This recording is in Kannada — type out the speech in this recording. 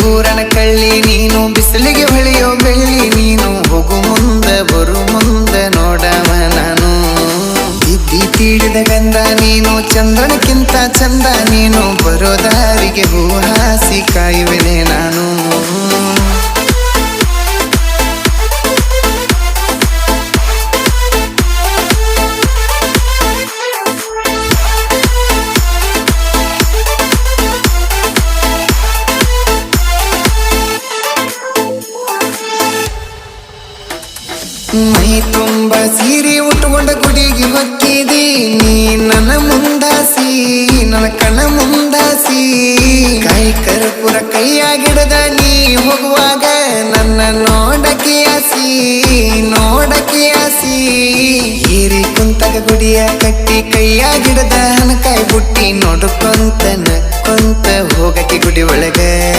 ಊರನ ಕಳ್ಳಿ ನೀನು ಬಿಸಿಲಿಗೆ ಹೊಳೆಯೋ ಬೆಳ್ಳಿ ನೀನು ಹೋಗು ಮುಂದ ಬರು ಮುಂದ ನೋಡವ ನಾನು ಇದ್ದಿ ತೀಡಿದ ಗಂಧ ನೀನು ಚಂದ್ರನಕ್ಕಿಂತ ಚಂದ ನೀನು ಬರೋ ದಾರಿಗೆ ಹೂ ಹಾಸಿ ಕಾಯುವೆನೆ ನಾನು ಮೈ ತುಂಬ ಸೀರೆ ಉಟ್ಕೊಂಡ ಗುಡಿಗೆ ಹೊಕ್ಕಿದಿ ನೀ ನನ್ನ ಮುಂದಾಸಿ ನನ್ನ ಕಣ್ಣ ಮುಂದಾಸಿ ಕಾಯಿ ಕರ್ಪೂರ ಕೈಯಾಗಿಡದ ನೀ ಹೋಗುವಾಗ ನನ್ನ ನೋಡಕ್ಕೆ ಆಸಿ ಹೀರಿ ಕುಂತಗ ಗುಡಿಯ ಕಟ್ಟಿ ಕೈಯಾಗಿಡದ ಹಣಕಾಯಿ ಬುಟ್ಟಿ ನೋಡ್ಕೊಂತ ನಕ್ಕೊಂತ ಹೋಗಕ್ಕೆ ಗುಡಿ ಒಳಗ